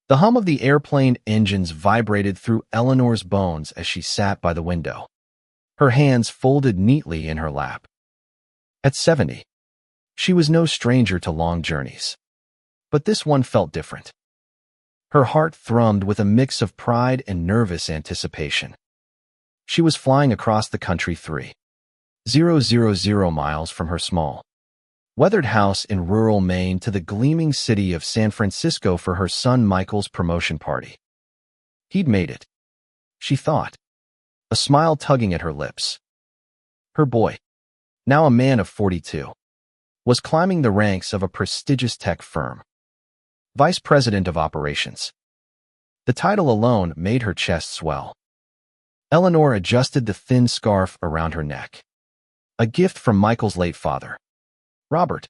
The hum of the airplane engines vibrated through Eleanor's bones as she sat by the window, her hands folded neatly in her lap. At 70, she was no stranger to long journeys. But this one felt different. Her heart thrummed with a mix of pride and nervous anticipation. She was flying across the country 3,000 miles from her small, weathered house in rural Maine to the gleaming city of San Francisco for her son Michael's promotion party. He'd made it, she thought, a smile tugging at her lips. Her boy, now a man of 42, was climbing the ranks of a prestigious tech firm. Vice President of Operations. The title alone made her chest swell. Eleanor adjusted the thin scarf around her neck. A gift from Michael's late father, Robert.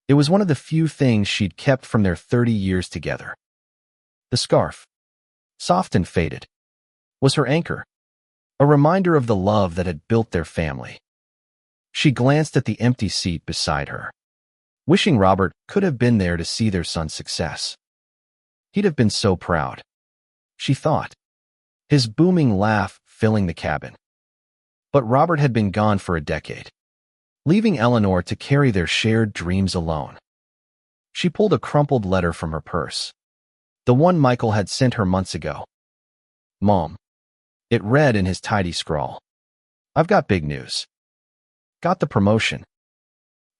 It was one of the few things she'd kept from their 30 years together. The scarf, soft and faded, was her anchor, a reminder of the love that had built their family. She glanced at the empty seat beside her, wishing Robert could have been there to see their son's success. He'd have been so proud, she thought, his booming laugh filling the cabin. But Robert had been gone for a decade, leaving Eleanor to carry their shared dreams alone. She pulled a crumpled letter from her purse, the one Michael had sent her months ago. "Mom," it read in his tidy scrawl, "I've got big news. Got the promotion.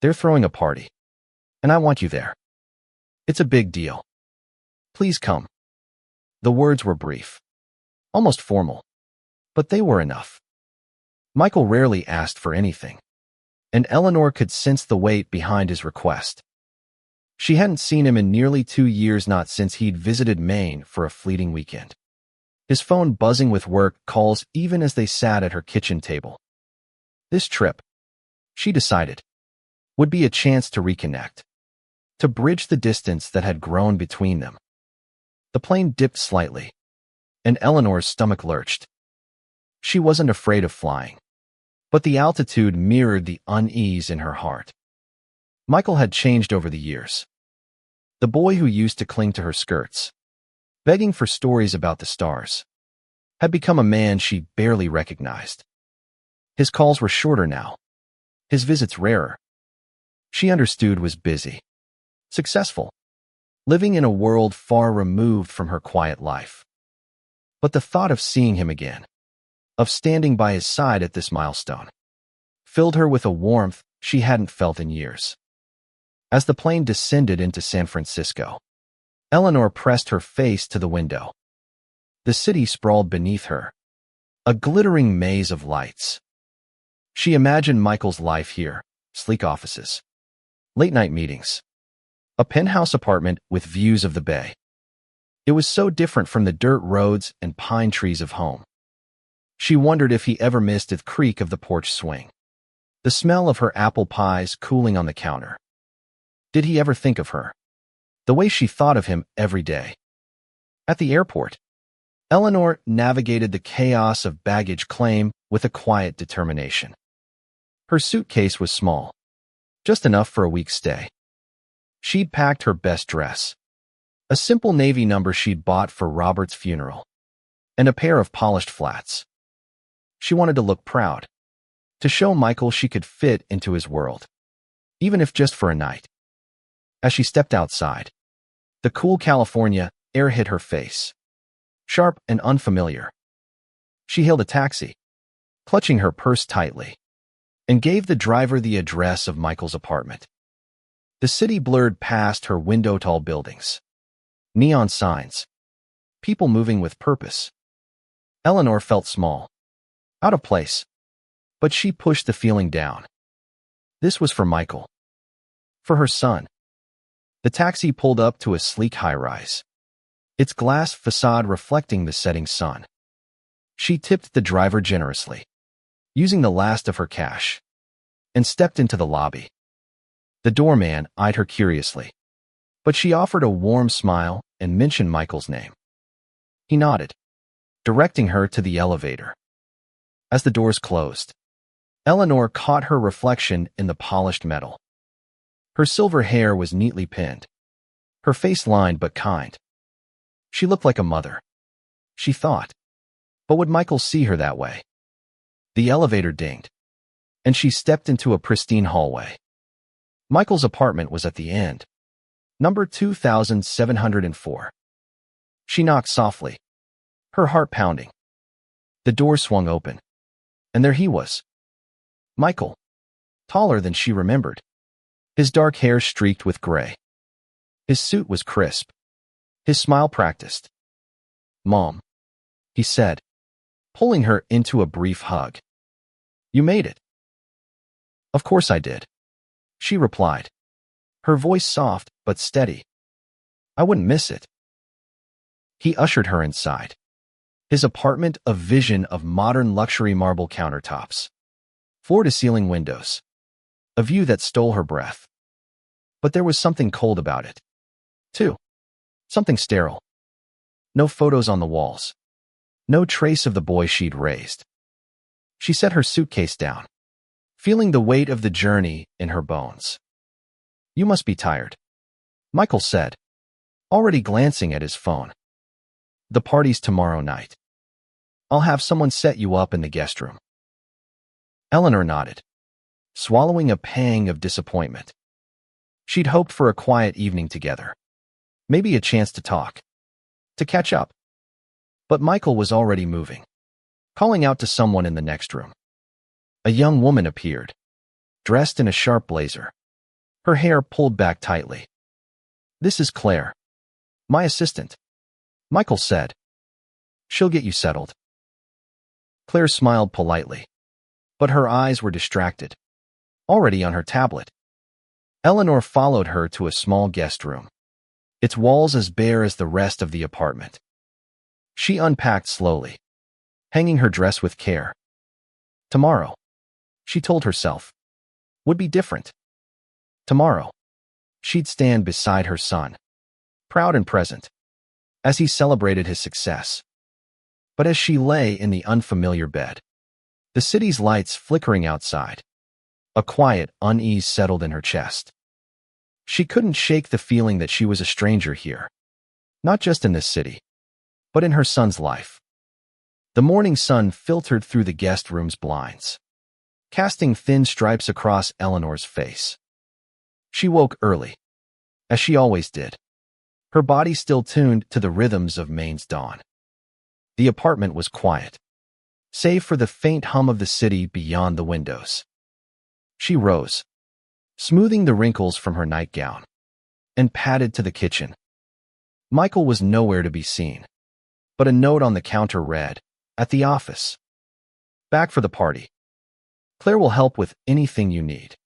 They're throwing a party, and I want you there. It's a big deal. Please come." The words were brief, almost formal, but they were enough. Michael rarely asked for anything, and Eleanor could sense the weight behind his request. She hadn't seen him in nearly 2 years, not since he'd visited Maine for a fleeting weekend, his phone buzzing with work calls even as they sat at her kitchen table. This trip, she decided, would be a chance to reconnect, to bridge the distance that had grown between them. The plane dipped slightly, and Eleanor's stomach lurched. She wasn't afraid of flying, but the altitude mirrored the unease in her heart. Michael had changed over the years. The boy who used to cling to her skirts, begging for stories about the stars, had become a man she barely recognized. His calls were shorter now, his visits rarer. She understood was busy, successful, living in a world far removed from her quiet life. But the thought of seeing him again, of standing by his side at this milestone, filled her with a warmth she hadn't felt in years. As the plane descended into San Francisco, Eleanor pressed her face to the window. The city sprawled beneath her, a glittering maze of lights. She imagined Michael's life here, sleek offices, late-night meetings, a penthouse apartment with views of the bay. It was so different from the dirt roads and pine trees of home. She wondered if he ever missed the creak of the porch swing, the smell of her apple pies cooling on the counter. Did he ever think of her, the way she thought of him every day? At the airport, Eleanor navigated the chaos of baggage claim with a quiet determination. Her suitcase was small, just enough for a week's stay. She'd packed her best dress, a simple navy number she'd bought for Robert's funeral, and a pair of polished flats. She wanted to look proud, to show Michael she could fit into his world, even if just for a night. As she stepped outside, the cool California air hit her face, sharp and unfamiliar. She hailed a taxi, clutching her purse tightly, and gave the driver the address of Michael's apartment. The city blurred past her window-tall buildings, neon signs, people moving with purpose. Eleanor felt small, out of place, but she pushed the feeling down. This was for Michael, for her son. The taxi pulled up to a sleek high-rise, its glass facade reflecting the setting sun. She tipped the driver generously, using the last of her cash, and stepped into the lobby. The doorman eyed her curiously, but she offered a warm smile and mentioned Michael's name. He nodded, directing her to the elevator. As the doors closed, Eleanor caught her reflection in the polished metal. Her silver hair was neatly pinned, her face lined but kind. She looked like a mother, she thought. But would Michael see her that way? The elevator dinged, and she stepped into a pristine hallway. Michael's apartment was at the end, number 2704. She knocked softly, her heart pounding. The door swung open, and there he was. Michael, taller than she remembered, his dark hair streaked with gray. His suit was crisp, his smile practiced. "Mom," he said, pulling her into a brief hug. "You made it." "Of course I did," she replied, her voice soft but steady. "I wouldn't miss it." He ushered her inside, his apartment a vision of modern luxury marble countertops, floor-to-ceiling windows, a view that stole her breath. But there was something cold about it, too. Something sterile. No photos on the walls. No trace of the boy she'd raised. She set her suitcase down, feeling the weight of the journey in her bones. "You must be tired," Michael said, already glancing at his phone. "The party's tomorrow night. I'll have someone set you up in the guest room." Eleanor nodded, swallowing a pang of disappointment. She'd hoped for a quiet evening together, maybe a chance to talk, to catch up. But Michael was already moving, calling out to someone in the next room. A young woman appeared, dressed in a sharp blazer, her hair pulled back tightly. "This is Claire, my assistant," Michael said. "She'll get you settled." Claire smiled politely, but her eyes were distracted, already on her tablet. Eleanor followed her to a small guest room, its walls as bare as the rest of the apartment. She unpacked slowly, hanging her dress with care. Tomorrow, she told herself, would be different. Tomorrow, she'd stand beside her son, proud and present, as he celebrated his success. But as she lay in the unfamiliar bed, the city's lights flickering outside, a quiet unease settled in her chest. She couldn't shake the feeling that she was a stranger here, not just in this city, but in her son's life. The morning sun filtered through the guest room's blinds, casting thin stripes across Eleanor's face. She woke early, as she always did, her body still tuned to the rhythms of Maine's dawn. The apartment was quiet, save for the faint hum of the city beyond the windows. She rose, smoothing the wrinkles from her nightgown, and padded to the kitchen. Michael was nowhere to be seen, but a note on the counter read, "At the office. Back for the party. Claire will help with anything you need."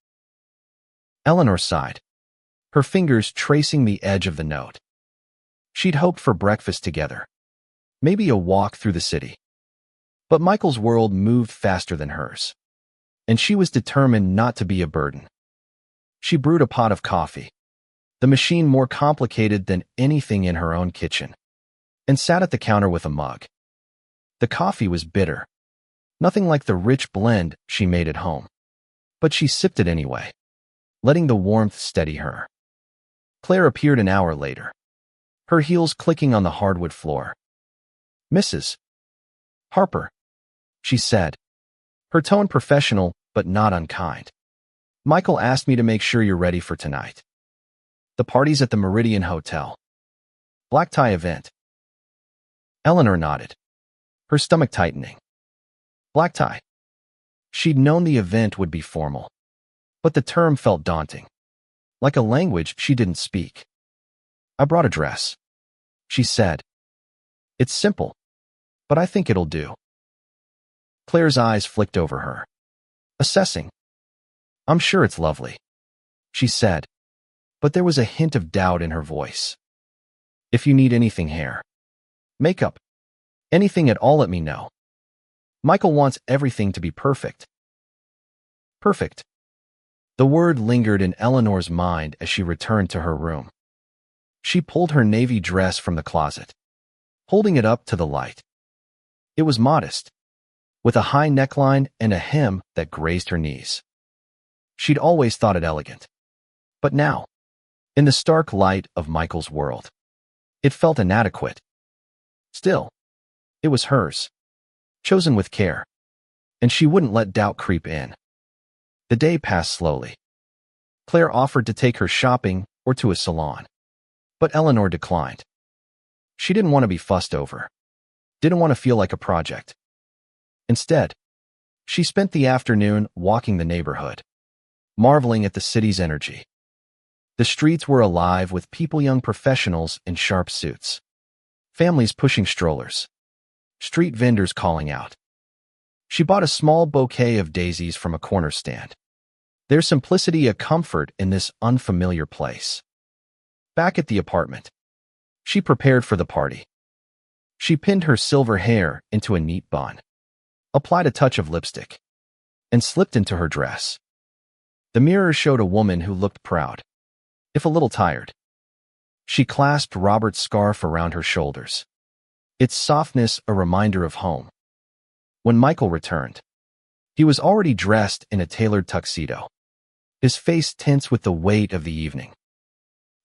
Eleanor sighed, her fingers tracing the edge of the note. She'd hoped for breakfast together, maybe a walk through the city. But Michael's world moved faster than hers, and she was determined not to be a burden. She brewed a pot of coffee, the machine more complicated than anything in her own kitchen, and sat at the counter with a mug. The coffee was bitter, nothing like the rich blend she made at home. But she sipped it anyway, letting the warmth steady her. Claire appeared an hour later, her heels clicking on the hardwood floor. "Mrs. Harper," she said, her tone professional but not unkind. "Michael asked me to make sure you're ready for tonight. The party's at the Meridian Hotel. Black tie event." Eleanor nodded, her stomach tightening. Black tie. She'd known the event would be formal, but the term felt daunting, like a language she didn't speak. "I brought a dress," she said. "It's simple, but I think it'll do." Claire's eyes flicked over her, assessing. "I'm sure it's lovely," she said, but there was a hint of doubt in her voice. "If you need anything, hair, makeup, anything at all, let me know. Michael wants everything to be perfect." Perfect. The word lingered in Eleanor's mind as she returned to her room. She pulled her navy dress from the closet, holding it up to the light. It was modest, with a high neckline and a hem that grazed her knees. She'd always thought it elegant. But now, in the stark light of Michael's world, it felt inadequate. Still, it was hers, chosen with care, and she wouldn't let doubt creep in. The day passed slowly. Claire offered to take her shopping or to a salon, but Eleanor declined. She didn't want to be fussed over, didn't want to feel like a project. Instead, she spent the afternoon walking the neighborhood, marveling at the city's energy. The streets were alive with people, young professionals in sharp suits, families pushing strollers, street vendors calling out. She bought a small bouquet of daisies from a corner stand. There's simplicity, a comfort in this unfamiliar place. Back at the apartment, she prepared for the party. She pinned her silver hair into a neat bun, applied a touch of lipstick, and slipped into her dress. The mirror showed a woman who looked proud, if a little tired. She clasped Robert's scarf around her shoulders, its softness a reminder of home. When Michael returned, he was already dressed in a tailored tuxedo, his face tense with the weight of the evening.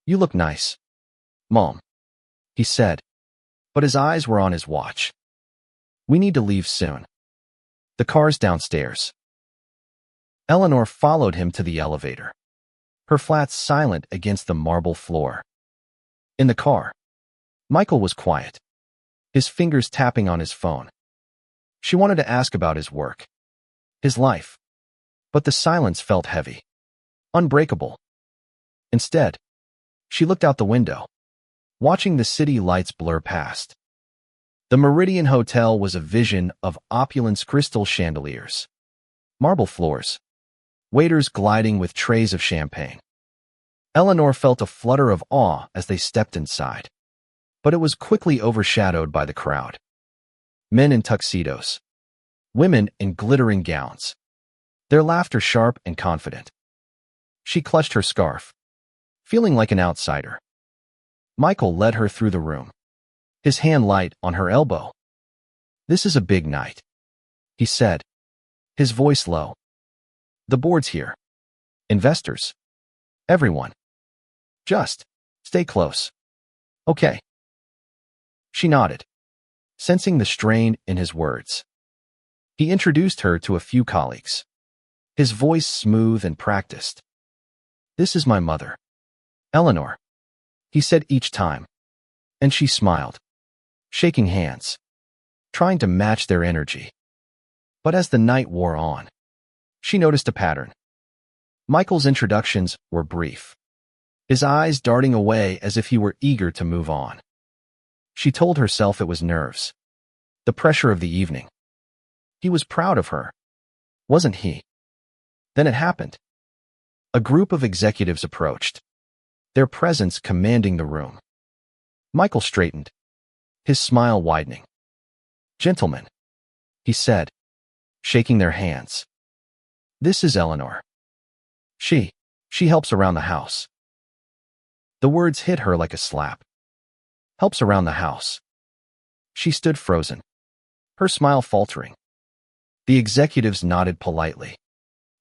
"You look nice, Mom," he said, but his eyes were on his watch. "We need to leave soon. The car's downstairs." Eleanor followed him to the elevator, her flat silent against the marble floor. In the car, Michael was quiet, his fingers tapping on his phone. She wanted to ask about his work, his life, but the silence felt heavy, unbreakable. Instead, she looked out the window, watching the city lights blur past. The Meridian Hotel was a vision of opulence, crystal chandeliers, marble floors, waiters gliding with trays of champagne. Eleanor felt a flutter of awe as they stepped inside, but it was quickly overshadowed by the crowd. Men in tuxedos, women in glittering gowns, their laughter sharp and confident. She clutched her scarf, feeling like an outsider. Michael led her through the room, his hand light on her elbow. "This is a big night," he said, his voice low. "The board's here. Investors. Everyone. Just stay close. Okay." She nodded, sensing the strain in his words. He introduced her to a few colleagues, his voice smooth and practiced. "This is my mother, Eleanor," he said each time, and she smiled, shaking hands, trying to match their energy. But as the night wore on, she noticed a pattern. Michael's introductions were brief, his eyes darting away as if he were eager to move on. She told herself it was nerves, the pressure of the evening. He was proud of her, wasn't he? Then it happened. A group of executives approached, their presence commanding the room. Michael straightened, his smile widening. "Gentlemen," he said, shaking their hands. "This is Eleanor. She helps around the house." The words hit her like a slap. Helps around the house. She stood frozen, her smile faltering. The executives nodded politely,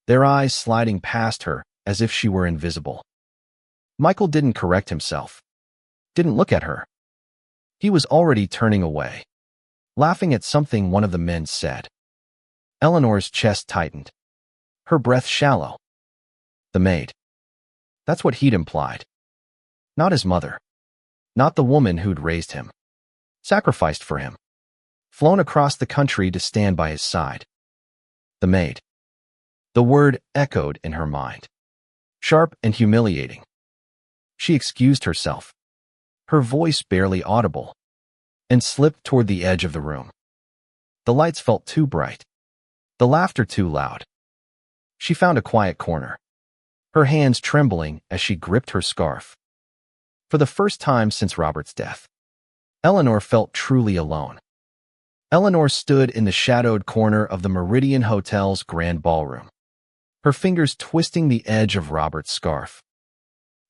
their eyes sliding past her as if she were invisible. Michael didn't correct himself, didn't look at her. He was already turning away, laughing at something one of the men said. Eleanor's chest tightened, her breath shallow. The maid. That's what he'd implied. Not his mother. Not the woman who'd raised him, sacrificed for him, flown across the country to stand by his side. The maid. The word echoed in her mind, sharp and humiliating. She excused herself, her voice barely audible, and slipped toward the edge of the room. The lights felt too bright, the laughter too loud. She found a quiet corner, her hands trembling as she gripped her scarf. For the first time since Robert's death, Eleanor felt truly alone. Eleanor stood in the shadowed corner of the Meridian Hotel's grand ballroom, her fingers twisting the edge of Robert's scarf.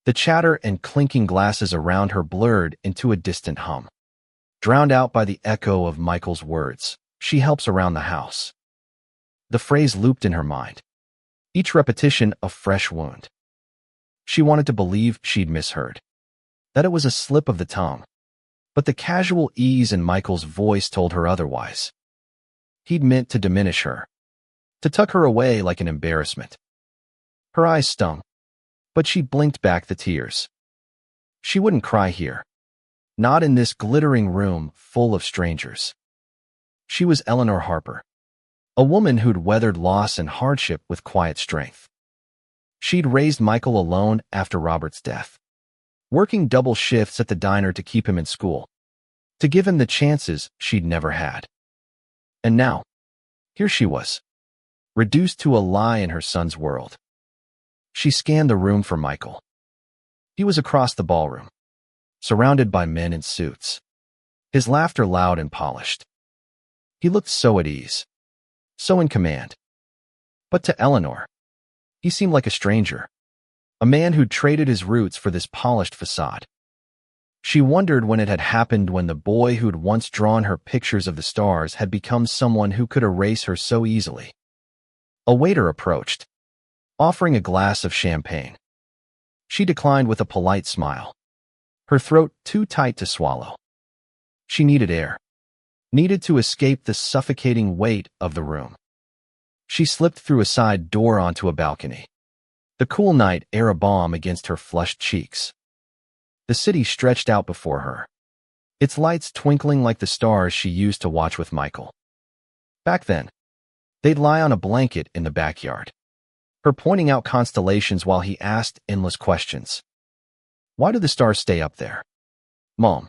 The chatter and clinking glasses around her blurred into a distant hum, drowned out by the echo of Michael's words. "She helps around the house." The phrase looped in her mind, each repetition a fresh wound. She wanted to believe she'd misheard, that it was a slip of the tongue, But the casual ease in Michael's voice told her otherwise. He'd meant to diminish her, to tuck her away like an embarrassment. Her eyes stung, but she blinked back the tears. She wouldn't cry here. Not in this glittering room full of strangers. She was Eleanor Harper, a woman who'd weathered loss and hardship with quiet strength. She'd raised Michael alone after Robert's death, working double shifts at the diner to keep him in school, to give him the chances she'd never had. And now, here she was, reduced to a lie in her son's world. She scanned the room for Michael. He was across the ballroom, surrounded by men in suits, his laughter loud and polished. He looked so at ease, so in command. But to Eleanor, he seemed like a stranger, a man who'd traded his roots for this polished facade. She wondered when it had happened, when the boy who'd once drawn her pictures of the stars had become someone who could erase her so easily. A waiter approached, offering a glass of champagne. She declined with a polite smile, her throat too tight to swallow. She needed air, needed to escape the suffocating weight of the room. She slipped through a side door onto a balcony, the cool night air a balm against her flushed cheeks. The city stretched out before her, its lights twinkling like the stars she used to watch with Michael. Back then, they'd lie on a blanket in the backyard, her pointing out constellations while he asked endless questions. Why do the stars stay up there? Mom,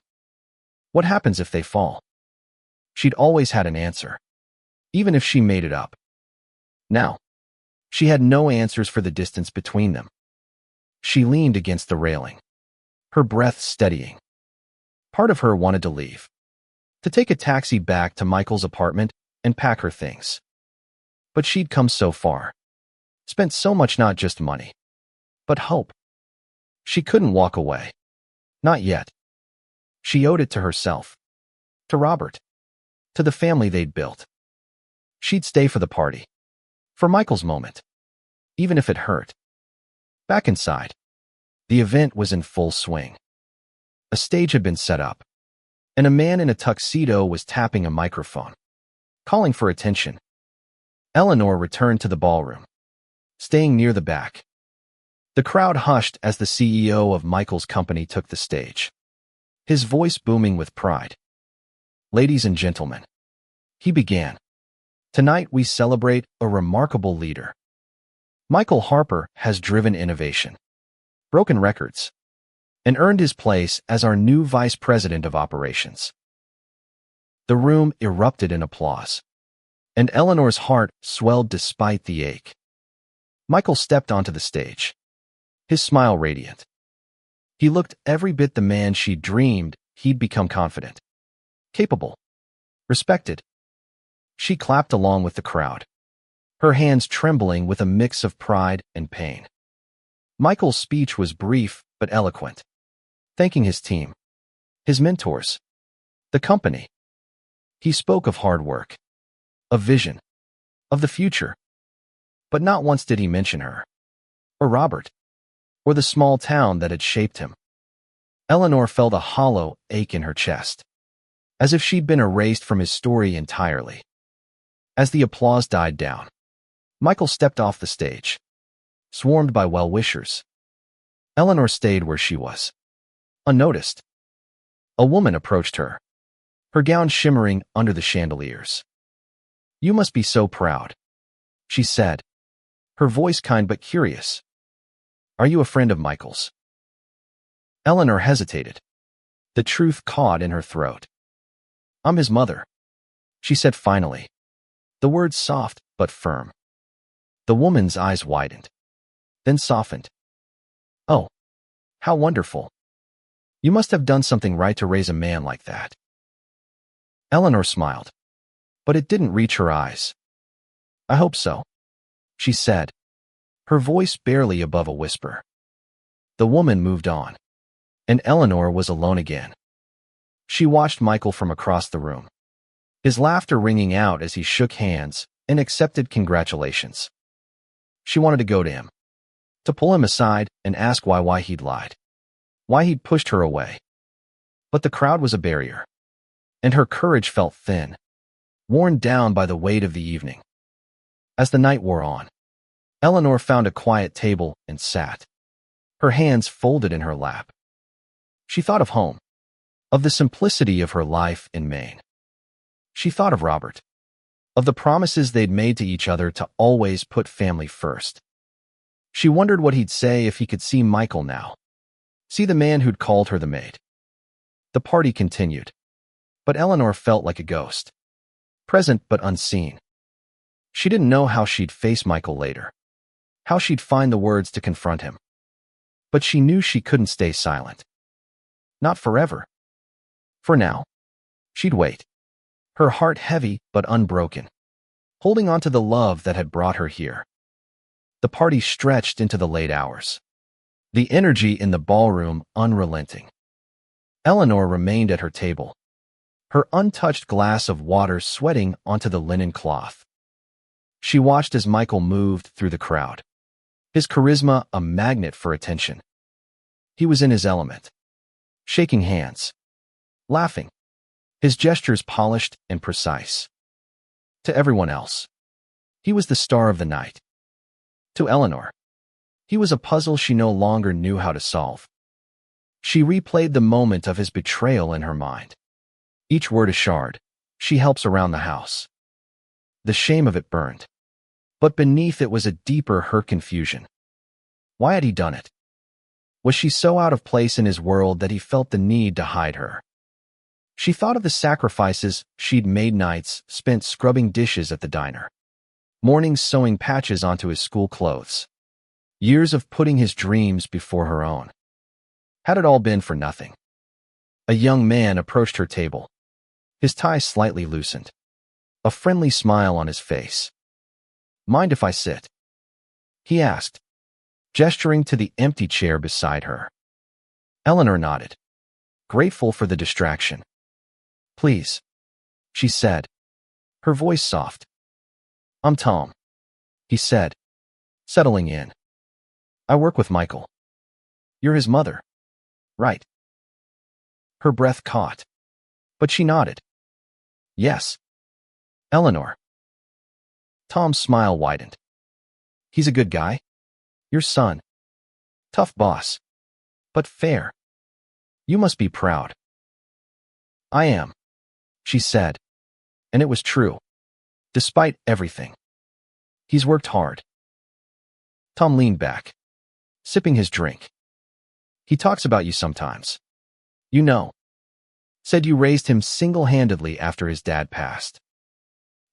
what happens if they fall? She'd always had an answer, even if she made it up. Now, she had no answers for the distance between them. She leaned against the railing, her breath steadying. Part of her wanted to leave, to take a taxi back to Michael's apartment and pack her things. But she'd come so far, spent so much, not just money, but hope. She couldn't walk away. Not yet. She owed it to herself, to Robert, to the family they'd built. She'd stay for the party, for Michael's moment, even if it hurt. Back inside, the event was in full swing. A stage had been set up, and a man in a tuxedo was tapping a microphone, calling for attention. Eleanor returned to the ballroom, staying near the back. The crowd hushed as the CEO of Michael's company took the stage, his voice booming with pride. Ladies and gentlemen, he began. Tonight we celebrate a remarkable leader. Michael Harper has driven innovation, broken records, and earned his place as our new Vice President of Operations. The room erupted in applause, and Eleanor's heart swelled despite the ache. Michael stepped onto the stage, his smile radiant. He looked every bit the man she dreamed he'd become: confident, capable, respected. She clapped along with the crowd, her hands trembling with a mix of pride and pain. Michael's speech was brief but eloquent, thanking his team, his mentors, the company. He spoke of hard work, of vision, of the future. But not once did he mention her, or Robert, or the small town that had shaped him. Eleanor felt a hollow ache in her chest, as if she'd been erased from his story entirely. As the applause died down, Michael stepped off the stage, swarmed by well-wishers. Eleanor stayed where she was, unnoticed. A woman approached her, her gown shimmering under the chandeliers. "You must be so proud," she said, her voice kind but curious. "Are you a friend of Michael's?" Eleanor hesitated, the truth caught in her throat. "I'm his mother," she said finally, the words soft but firm. The woman's eyes widened, then softened. "Oh, how wonderful. You must have done something right to raise a man like that." Eleanor smiled, but it didn't reach her eyes. "I hope so," she said, her voice barely above a whisper. The woman moved on, and Eleanor was alone again. She watched Michael from across the room, his laughter ringing out as he shook hands and accepted congratulations. She wanted to go to him, to pull him aside and ask why he'd lied, why he'd pushed her away. But the crowd was a barrier, and her courage felt thin, worn down by the weight of the evening. As the night wore on, Eleanor found a quiet table and sat, her hands folded in her lap. She thought of home, of the simplicity of her life in Maine. She thought of Robert, of the promises they'd made to each other to always put family first. She wondered what he'd say if he could see Michael now, see the man who'd called her the maid. The party continued, but Eleanor felt like a ghost, present but unseen. She didn't know how she'd face Michael later, how she'd find the words to confront him. But she knew she couldn't stay silent. Not forever. For now, she'd wait, her heart heavy but unbroken, holding on to the love that had brought her here. The party stretched into the late hours, the energy in the ballroom unrelenting. Eleanor remained at her table, her untouched glass of water sweating onto the linen cloth. She watched as Michael moved through the crowd, his charisma a magnet for attention. He was in his element, shaking hands, laughing, his gestures polished and precise. To everyone else, he was the star of the night. To Eleanor, he was a puzzle she no longer knew how to solve. She replayed the moment of his betrayal in her mind, each word a shard she helps around the house. The shame of it burned, but beneath it was a deeper hurt confusion. Why had he done it? Was she so out of place in his world that he felt the need to hide her? She thought of the sacrifices she'd made, nights spent scrubbing dishes at the diner, mornings sewing patches onto his school clothes, years of putting his dreams before her own. Had it all been for nothing? A young man approached her table, his tie slightly loosened, a friendly smile on his face. "Mind if I sit?" he asked, gesturing to the empty chair beside her. Eleanor nodded, grateful for the distraction. "Please," she said, her voice soft. "I'm Tom," he said, settling in. "I work with Michael. You're his mother, right?" Her breath caught, but she nodded. "Yes, Eleanor." Tom's smile widened. "He's a good guy. Your son. Tough boss, but fair. You must be proud." "I am," she said, and it was true. Despite everything, he's worked hard. Tom leaned back, sipping his drink. "He talks about you sometimes. You know, said you raised him single-handedly after his dad passed.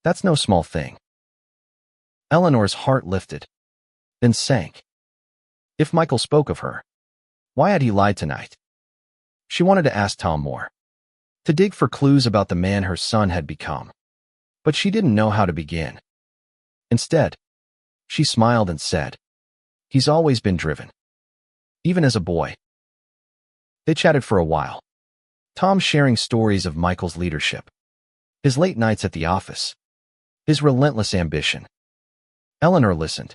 That's no small thing." Eleanor's heart lifted, then sank. If Michael spoke of her, why had he lied tonight? She wanted to ask Tom more, to dig for clues about the man her son had become, but she didn't know how to begin. Instead, she smiled and said, "He's always been driven, even as a boy." They chatted for a while, Tom sharing stories of Michael's leadership, his late nights at the office, his relentless ambition. Eleanor listened,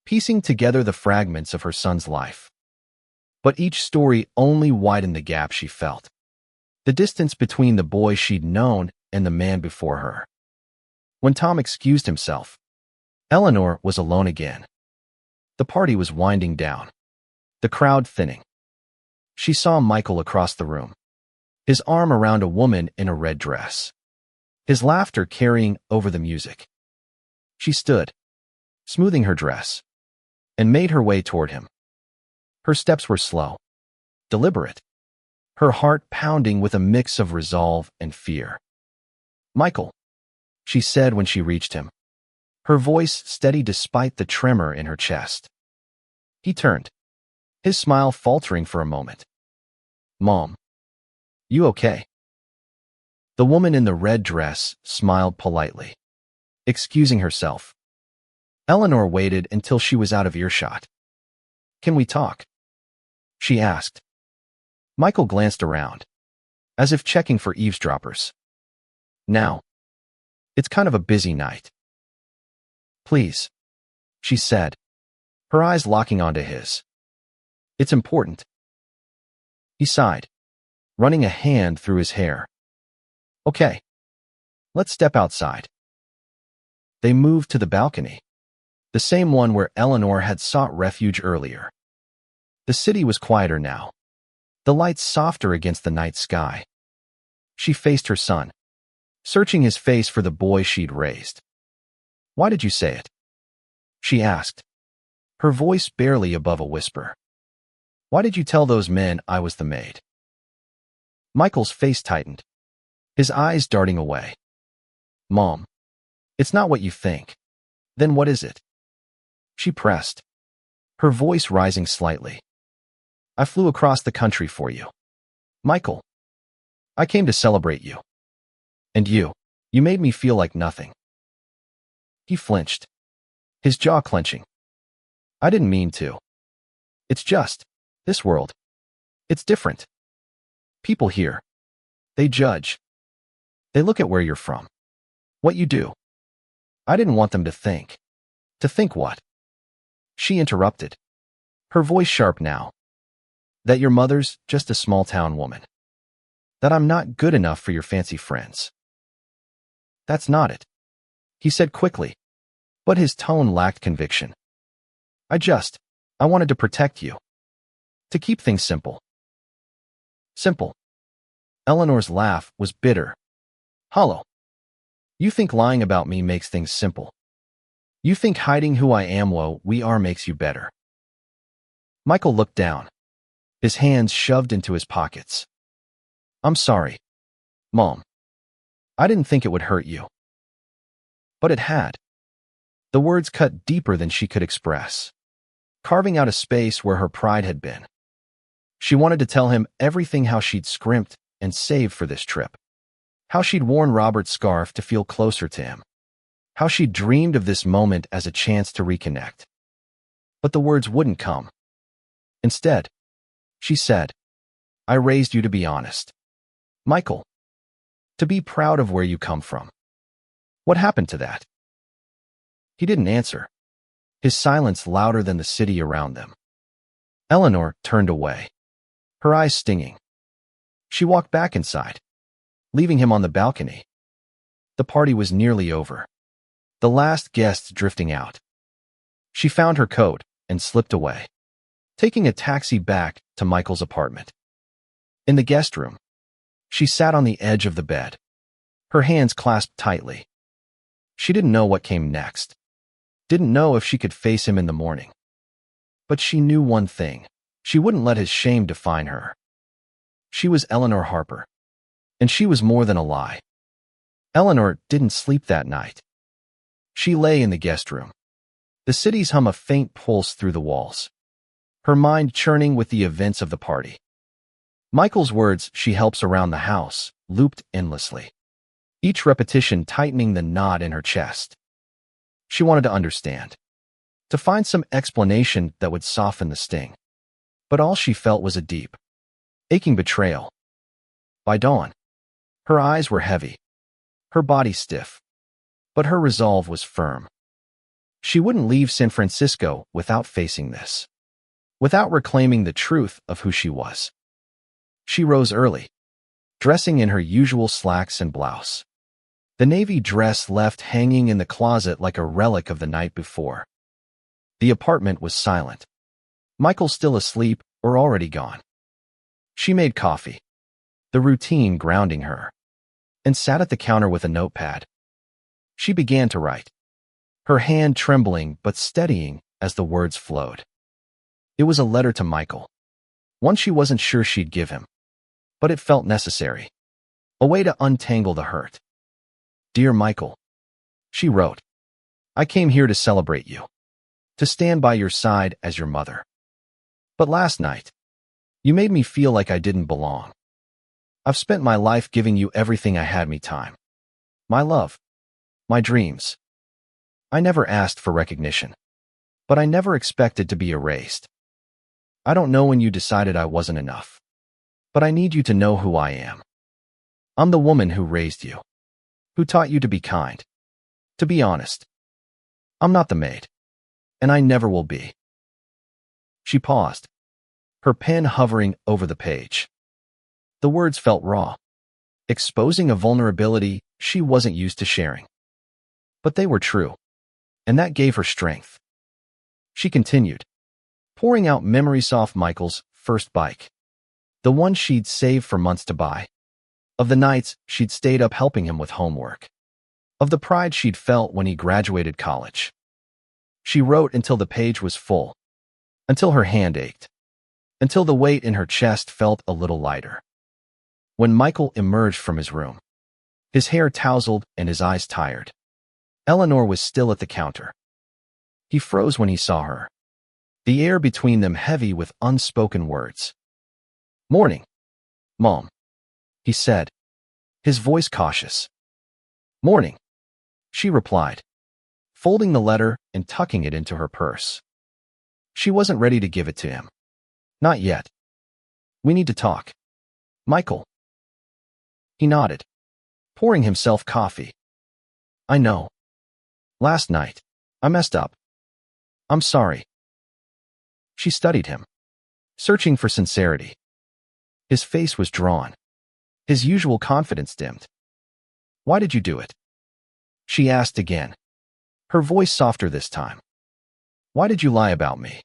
piecing together the fragments of her son's life. But each story only widened the gap she felt, the distance between the boy she'd known and the man before her. When Tom excused himself, Eleanor was alone again. The party was winding down, the crowd thinning. She saw Michael across the room, his arm around a woman in a red dress, his laughter carrying over the music. She stood, smoothing her dress, and made her way toward him. Her steps were slow, deliberate, her heart pounding with a mix of resolve and fear. "Michael," she said when she reached him, her voice steady despite the tremor in her chest. He turned, his smile faltering for a moment. "Mom, you okay?" The woman in the red dress smiled politely, excusing herself. Eleanor waited until she was out of earshot. "Can we talk?" she asked. Michael glanced around, as if checking for eavesdroppers. "Now, it's kind of a busy night." "Please," she said, her eyes locking onto his. "It's important." He sighed. running a hand through his hair. Okay, let's step outside. They moved to the balcony, the same one where Eleanor had sought refuge earlier. The city was quieter now, the lights softer against the night sky. She faced her son, searching his face for the boy she'd raised. "Why did you say it?" she asked, her voice barely above a whisper. "Why did you tell those men I was the maid?" Michael's face tightened, his eyes darting away. "Mom, it's not what you think." "Then what is it?" she pressed, her voice rising slightly. "I flew across the country for you, Michael. I came to celebrate you. And you made me feel like nothing." He flinched, his jaw clenching. "I didn't mean to. It's just, this world. It's different. People here, they judge. They look at where you're from, what you do. I didn't want them to think." "To think what?" she interrupted, her voice sharp now. "That your mother's just a small-town woman. That I'm not good enough for your fancy friends." "That's not it," he said quickly, but his tone lacked conviction. I wanted to protect you. To keep things simple." "Simple?" Eleanor's laugh was bitter, hollow. "You think lying about me makes things simple. You think hiding who I am, we are, makes you better." Michael looked down, his hands shoved into his pockets. "I'm sorry, Mom. I didn't think it would hurt you." But it had. The words cut deeper than she could express, carving out a space where her pride had been. She wanted to tell him everything, how she'd scrimped and saved for this trip, how she'd worn Robert's scarf to feel closer to him, how she'd dreamed of this moment as a chance to reconnect. But the words wouldn't come. Instead, she said, "I raised you to be honest, Michael. To be proud of where you come from. What happened to that?" He didn't answer, his silence louder than the city around them. Eleanor turned away, her eyes stinging. She walked back inside, leaving him on the balcony. The party was nearly over, the last guests drifting out. She found her coat and slipped away, taking a taxi back to Michael's apartment. In the guest room, she sat on the edge of the bed, her hands clasped tightly. She didn't know what came next, didn't know if she could face him in the morning. But she knew one thing: she wouldn't let his shame define her. She was Eleanor Harper, and she was more than a lie. Eleanor didn't sleep that night. She lay in the guest room, the city's hum a faint pulse through the walls, her mind churning with the events of the party. Michael's words, "she helps around the house," looped endlessly, each repetition tightening the knot in her chest. She wanted to understand, to find some explanation that would soften the sting. But all she felt was a deep, aching betrayal. By dawn, her eyes were heavy, her body stiff, but her resolve was firm. She wouldn't leave San Francisco without facing this, without reclaiming the truth of who she was. She rose early, dressing in her usual slacks and blouse, the navy dress left hanging in the closet like a relic of the night before. The apartment was silent, Michael still asleep or already gone. She made coffee, the routine grounding her, and sat at the counter with a notepad. She began to write, her hand trembling but steadying as the words flowed. It was a letter to Michael, one she wasn't sure she'd give him, but it felt necessary, a way to untangle the hurt. "Dear Michael," she wrote, "I came here to celebrate you, to stand by your side as your mother. But last night, you made me feel like I didn't belong. I've spent my life giving you everything I had, me time, my love, my dreams. I never asked for recognition, but I never expected to be erased. I don't know when you decided I wasn't enough, but I need you to know who I am. I'm the woman who raised you, who taught you to be kind, to be honest. I'm not the maid, and I never will be." She paused, her pen hovering over the page. The words felt raw, exposing a vulnerability she wasn't used to sharing. But they were true, and that gave her strength. She continued, pouring out memories off Michael's first bike, the one she'd saved for months to buy, of the nights she'd stayed up helping him with homework, of the pride she'd felt when he graduated college. She wrote until the page was full, until her hand ached, until the weight in her chest felt a little lighter. When Michael emerged from his room, his hair tousled and his eyes tired, Eleanor was still at the counter. He froze when he saw her, the air between them heavy with unspoken words. "Morning, Mom," he said, his voice cautious. "Morning," she replied, folding the letter and tucking it into her purse. She wasn't ready to give it to him. Not yet. "We need to talk, Michael." He nodded, pouring himself coffee. "I know. Last night, I messed up. I'm sorry." She studied him, searching for sincerity. His face was drawn. His usual confidence dimmed. "Why did you do it?" she asked again, her voice softer this time. "Why did you lie about me?"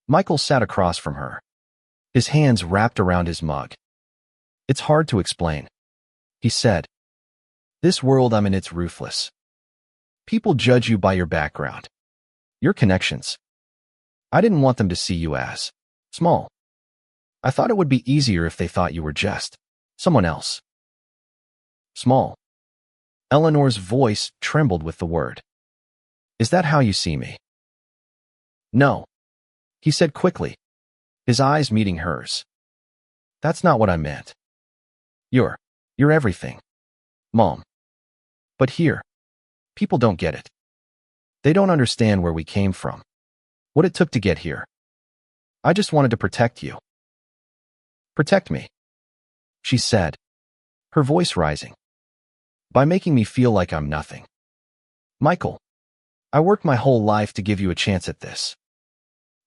Michael sat across from her, his hands wrapped around his mug. "It's hard to explain," he said. "This world I'm in, it's ruthless. People judge you by your background, your connections. I didn't want them to see you as small. I thought it would be easier if they thought you were just someone else." "Small." Eleanor's voice trembled with the word. "Is that how you see me?" "No," he said quickly, his eyes meeting hers. "That's not what I meant. You're everything, Mom. But here, people don't get it. They don't understand where we came from, what it took to get here. I just wanted to protect you." "Protect me," she said, her voice rising. "By making me feel like I'm nothing. Michael, I worked my whole life to give you a chance at this.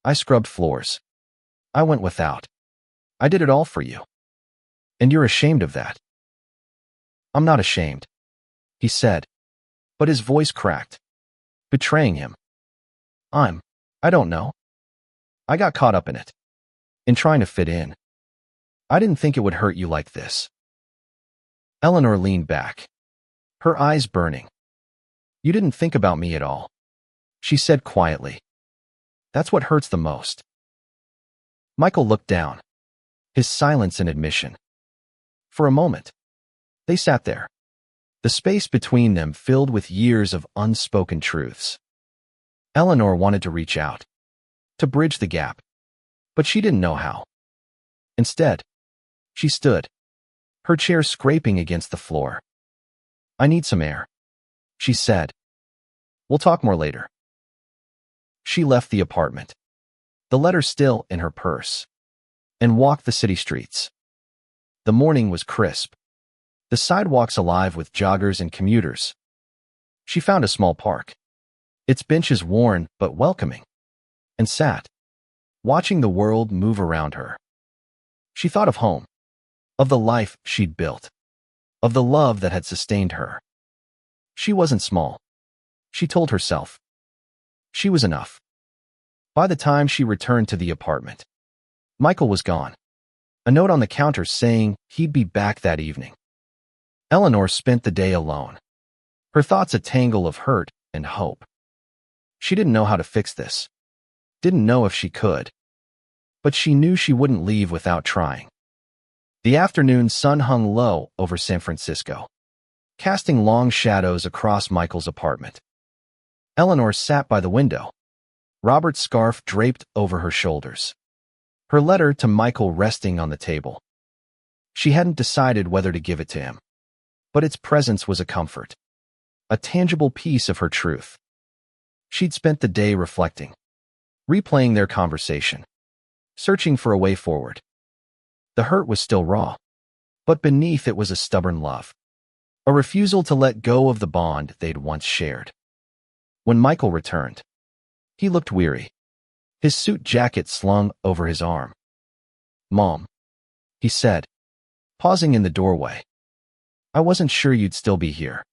I scrubbed floors. I went without. I did it all for you. And you're ashamed of that." "I'm not ashamed," he said, but his voice cracked, betraying him. I don't know. I got caught up in it, in trying to fit in. I didn't think it would hurt you like this." Eleanor leaned back, her eyes burning. "You didn't think about me at all," she said quietly. "That's what hurts the most." Michael looked down, his silence an admission. For a moment, they sat there, the space between them filled with years of unspoken truths. Eleanor wanted to reach out, to bridge the gap, but she didn't know how. Instead, she stood, her chair scraping against the floor. "I need some air," she said. "We'll talk more later." She left the apartment, the letter still in her purse, and walked the city streets. The morning was crisp, the sidewalks alive with joggers and commuters. She found a small park, its benches worn but welcoming, and sat, watching the world move around her. She thought of home, of the life she'd built, of the love that had sustained her. She wasn't small, she told herself. She was enough. By the time she returned to the apartment, Michael was gone, a note on the counter saying he'd be back that evening. Eleanor spent the day alone, her thoughts a tangle of hurt and hope. She didn't know how to fix this, didn't know if she could, but she knew she wouldn't leave without trying. The afternoon sun hung low over San Francisco, casting long shadows across Michael's apartment. Eleanor sat by the window, Robert's scarf draped over her shoulders, her letter to Michael resting on the table. She hadn't decided whether to give it to him, but its presence was a comfort, a tangible piece of her truth. She'd spent the day reflecting, replaying their conversation, searching for a way forward. The hurt was still raw, but beneath it was a stubborn love, a refusal to let go of the bond they'd once shared. When Michael returned, he looked weary, his suit jacket slung over his arm. "Mom," he said, pausing in the doorway. I wasn't sure you'd still be here.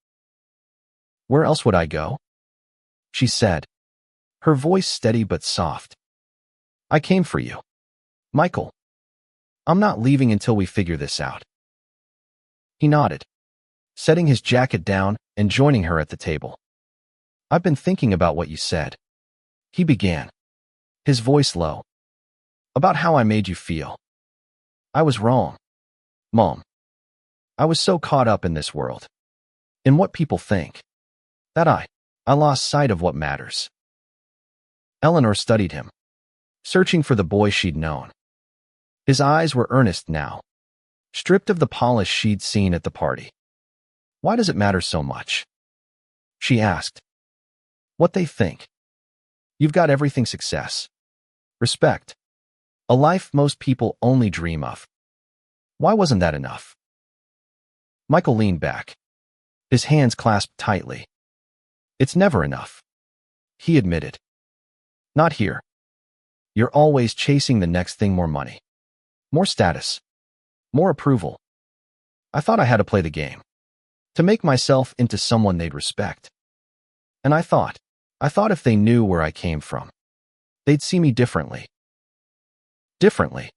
Where else would I go? She said, her voice steady but soft. I came for you. Michael. I'm not leaving until we figure this out. He nodded, setting his jacket down and joining her at the table. I've been thinking about what you said. He began, his voice low. About how I made you feel. I was wrong, Mom. I was so caught up in this world, in what people think, that I lost sight of what matters. Eleanor studied him, searching for the boy she'd known. His eyes were earnest now, stripped of the polish she'd seen at the party. Why does it matter so much? She asked. What they think. You've got everything: success, respect, a life most people only dream of. Why wasn't that enough? Michael leaned back, his hands clasped tightly. It's never enough, he admitted. Not here. You're always chasing the next thing: more money, more status, more approval. I thought I had to play the game, to make myself into someone they'd respect. And I thought if they knew where I came from, they'd see me differently. Differently.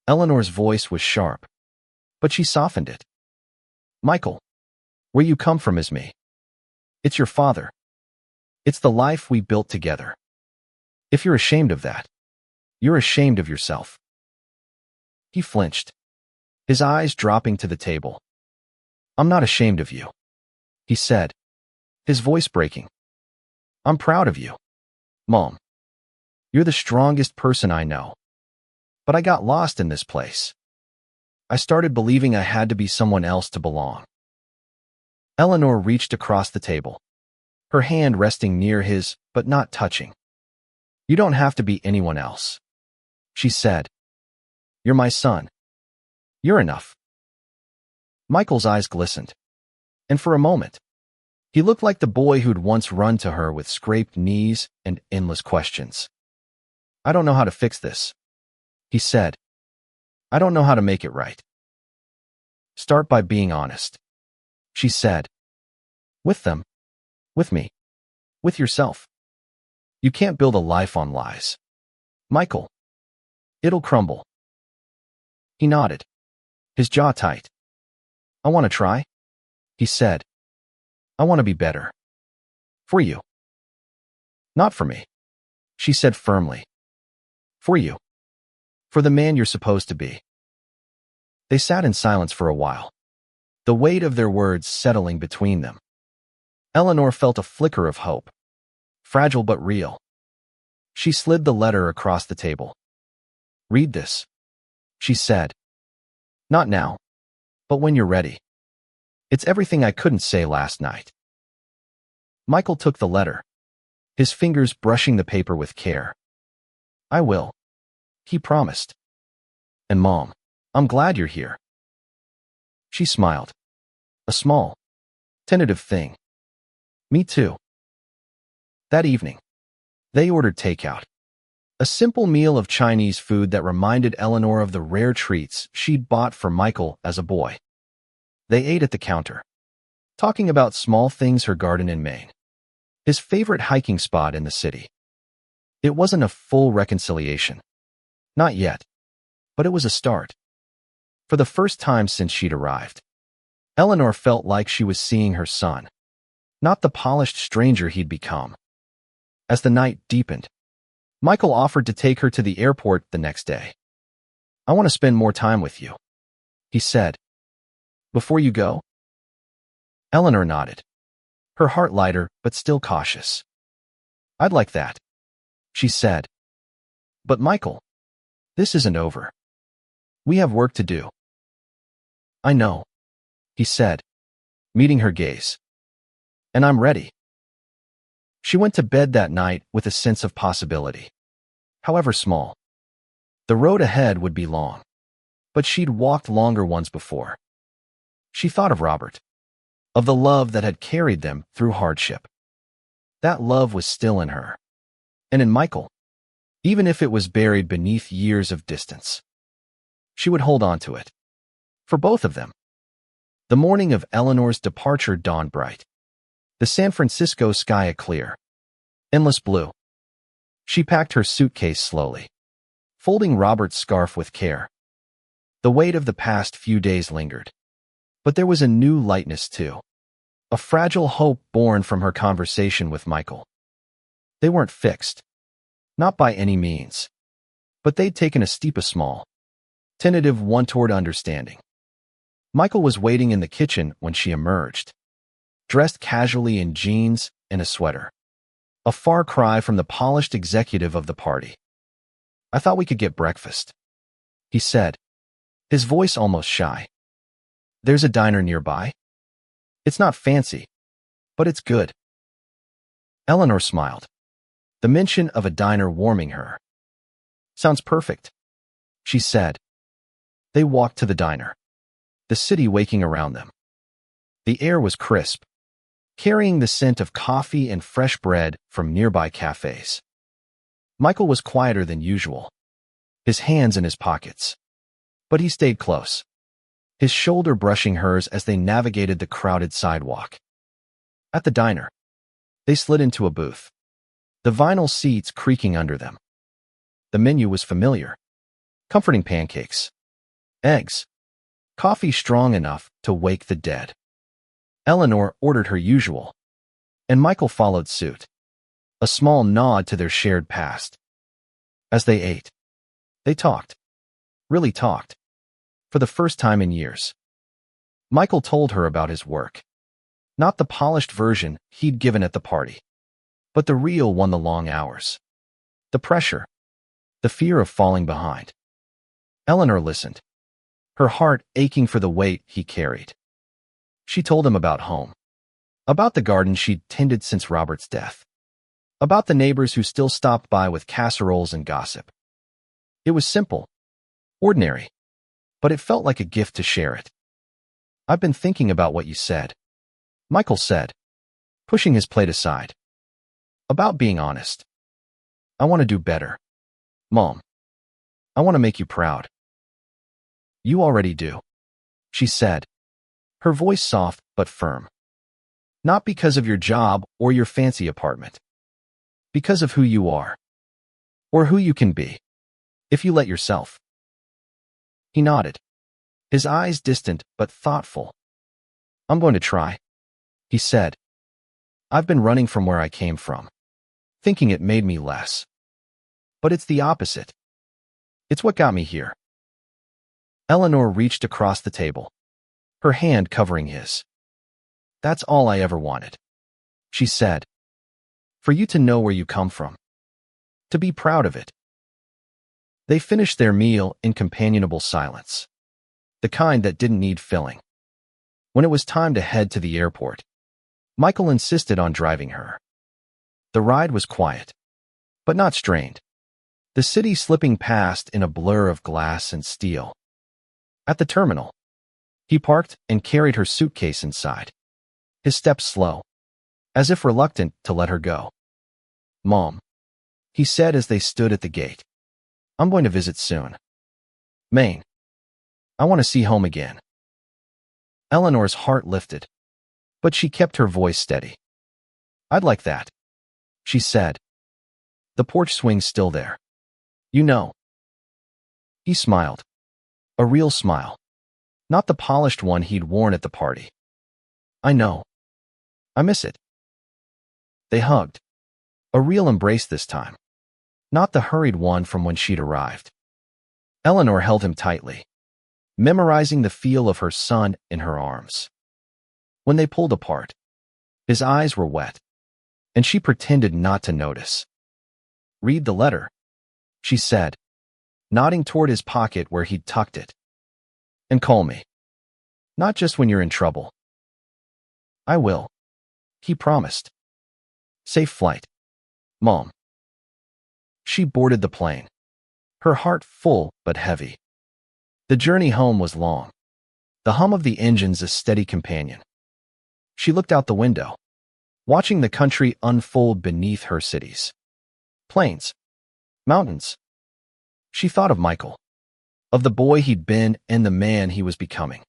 Eleanor's voice was sharp, but she softened it. Michael, where you come from is me. It's your father. It's the life we built together. If you're ashamed of that, you're ashamed of yourself. He flinched, his eyes dropping to the table. I'm not ashamed of you, he said, his voice breaking. I'm proud of you, Mom. You're the strongest person I know. But I got lost in this place. I started believing I had to be someone else to belong. Eleanor reached across the table, her hand resting near his, but not touching. You don't have to be anyone else, she said. You're my son. You're enough. Michael's eyes glistened, and for a moment, he looked like the boy who'd once run to her with scraped knees and endless questions. I don't know how to fix this, he said. I don't know how to make it right. Start by being honest, she said. With them. With me. With yourself. You can't build a life on lies, Michael. It'll crumble. He nodded, his jaw tight. I want to try, he said. I want to be better. For you. Not for me, she said firmly. For you. For the man you're supposed to be. They sat in silence for a while, the weight of their words settling between them. Eleanor felt a flicker of hope, fragile but real. She slid the letter across the table. Read this, she said. Not now, but when you're ready. It's everything I couldn't say last night. Michael took the letter, his fingers brushing the paper with care. I will, he promised. And Mom, I'm glad you're here. She smiled. A small, tentative thing. Me too. That evening, they ordered takeout. A simple meal of Chinese food that reminded Eleanor of the rare treats she'd bought for Michael as a boy. They ate at the counter, talking about small things: her garden in Maine, his favorite hiking spot in the city. It wasn't a full reconciliation. Not yet. But it was a start. For the first time since she'd arrived, Eleanor felt like she was seeing her son, not the polished stranger he'd become. As the night deepened, Michael offered to take her to the airport the next day. I want to spend more time with you, he said. Before you go? Eleanor nodded, her heart lighter but still cautious. I'd like that, she said. But Michael, this isn't over. We have work to do. I know, he said, meeting her gaze. And I'm ready. She went to bed that night with a sense of possibility, however small. The road ahead would be long, but she'd walked longer ones before. She thought of Robert, of the love that had carried them through hardship. That love was still in her, and in Michael, even if it was buried beneath years of distance. She would hold on to it, For both of them. The morning of Eleanor's departure dawned bright. The San Francisco sky a clear, endless blue. She packed her suitcase slowly, folding Robert's scarf with care. The weight of the past few days lingered. But there was a new lightness too. A fragile hope born from her conversation with Michael. They weren't fixed. Not by any means. But they'd taken a small, tentative one toward understanding. Michael was waiting in the kitchen when she emerged, dressed casually in jeans and a sweater. A far cry from the polished executive of the party. "I thought we could get breakfast," he said, his voice almost shy. "There's a diner nearby. It's not fancy, but it's good." Eleanor smiled, the mention of a diner warming her. "Sounds perfect," she said. They walked to the diner, the city waking around them. The air was crisp, carrying the scent of coffee and fresh bread from nearby cafes. Michael was quieter than usual, his hands in his pockets. But he stayed close, his shoulder brushing hers as they navigated the crowded sidewalk. At the diner, they slid into a booth, the vinyl seats creaking under them. The menu was familiar. Comforting pancakes, eggs, coffee strong enough to wake the dead. Eleanor ordered her usual, and Michael followed suit, a small nod to their shared past. As they ate, they talked, really talked, for the first time in years. Michael told her about his work, not the polished version he'd given at the party, but the real one, the long hours, the pressure, the fear of falling behind. Eleanor listened, her heart aching for the weight he carried. She told him about home, about the garden she'd tended since Robert's death, about the neighbors who still stopped by with casseroles and gossip. It was simple, ordinary, but it felt like a gift to share it. "I've been thinking about what you said," Michael said, pushing his plate aside. "About being honest. I want to do better. Mom, I want to make you proud." "You already do," she said, her voice soft but firm. "Not because of your job or your fancy apartment. Because of who you are. Or who you can be, if you let yourself." He nodded, his eyes distant but thoughtful. "I'm going to try," he said. "I've been running from where I came from, thinking it made me less. But it's the opposite. It's what got me here." Eleanor reached across the table, her hand covering his. "That's all I ever wanted," she said. "For you to know where you come from. To be proud of it." They finished their meal in companionable silence, the kind that didn't need filling. When it was time to head to the airport, Michael insisted on driving her. The ride was quiet, but not strained, the city slipping past in a blur of glass and steel. At the terminal, he parked and carried her suitcase inside, his steps slow, as if reluctant to let her go. "Mom," he said as they stood at the gate, "I'm going to visit soon. Maine. I want to see home again." Eleanor's heart lifted, but she kept her voice steady. "I'd like that," she said. "The porch swing's still there. You know." He smiled, a real smile, not the polished one he'd worn at the party. "I know. I miss it." They hugged, a real embrace this time, not the hurried one from when she'd arrived. Eleanor held him tightly, memorizing the feel of her son in her arms. When they pulled apart, his eyes were wet, and she pretended not to notice. "Read the letter," she said, nodding toward his pocket where he'd tucked it. "And call me. Not just when you're in trouble." "I will," he promised. "Safe flight, Mom." She boarded the plane, her heart full but heavy. The journey home was long, the hum of the engines a steady companion. She looked out the window, watching the country unfold beneath her cities. Plains, mountains. She thought of Michael, of the boy he'd been and the man he was becoming.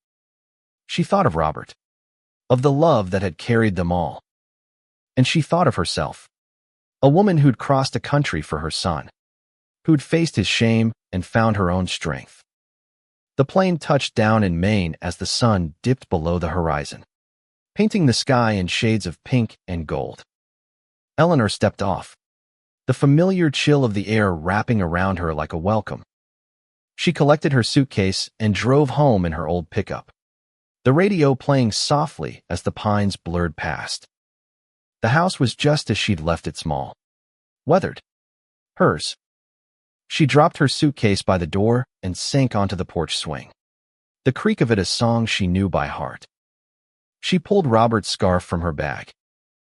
She thought of Robert, of the love that had carried them all. And she thought of herself, a woman who'd crossed a country for her son, who'd faced his shame and found her own strength. The plane touched down in Maine as the sun dipped below the horizon, painting the sky in shades of pink and gold. Eleanor stepped off, the familiar chill of the air wrapping around her like a welcome. She collected her suitcase and drove home in her old pickup, the radio playing softly as the pines blurred past. The house was just as she'd left it, small, weathered. Hers. She dropped her suitcase by the door and sank onto the porch swing, the creak of it a song she knew by heart. She pulled Robert's scarf from her bag,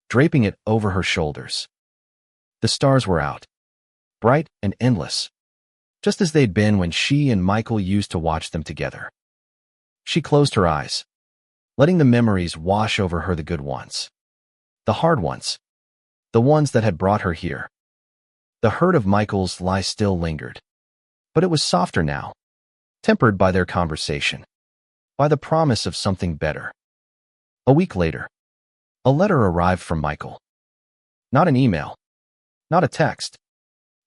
draping it over her shoulders. The stars were out, bright and endless, just as they'd been when she and Michael used to watch them together. She closed her eyes, letting the memories wash over her, the good ones, the hard ones, the ones that had brought her here. The hurt of Michael's lie still lingered, but it was softer now, tempered by their conversation, by the promise of something better. A week later, a letter arrived from Michael. Not an email, not a text,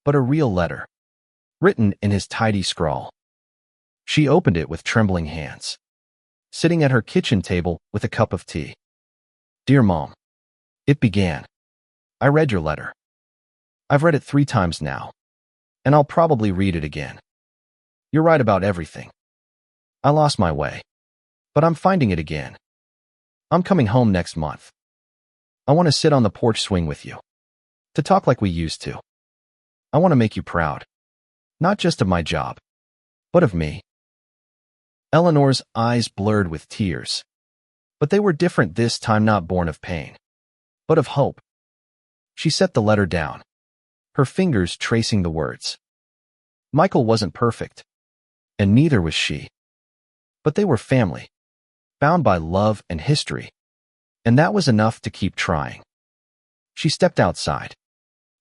but a real letter, written in his tidy scrawl. She opened it with trembling hands, sitting at her kitchen table with a cup of tea. "Dear Mom," it began. "I read your letter. I've read it 3 times now, and I'll probably read it again. You're right about everything. I lost my way, but I'm finding it again. I'm coming home next month. I want to sit on the porch swing with you, to talk like we used to. I want to make you proud, not just of my job, but of me." Eleanor's eyes blurred with tears, but they were different this time, not born of pain, but of hope. She set the letter down, her fingers tracing the words. Michael wasn't perfect, and neither was she. But they were family, bound by love and history, and that was enough to keep trying. She stepped outside,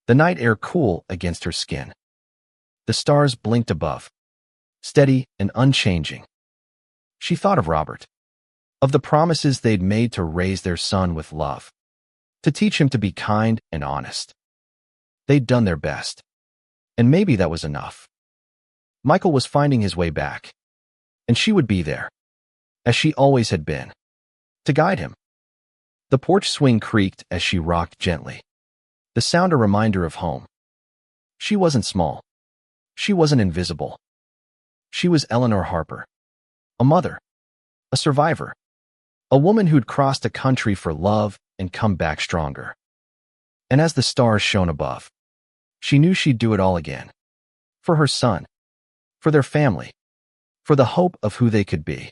the night air cool against her skin. The stars blinked above, steady and unchanging. She thought of Robert, of the promises they'd made to raise their son with love, to teach him to be kind and honest. They'd done their best, and maybe that was enough. Michael was finding his way back, and she would be there, as she always had been, to guide him. The porch swing creaked as she rocked gently, the sound a reminder of home. She wasn't small. She wasn't invisible. She was Eleanor Harper, a mother, a survivor, a woman who'd crossed a country for love and come back stronger. And as the stars shone above, she knew she'd do it all again. For her son, for their family, for the hope of who they could be.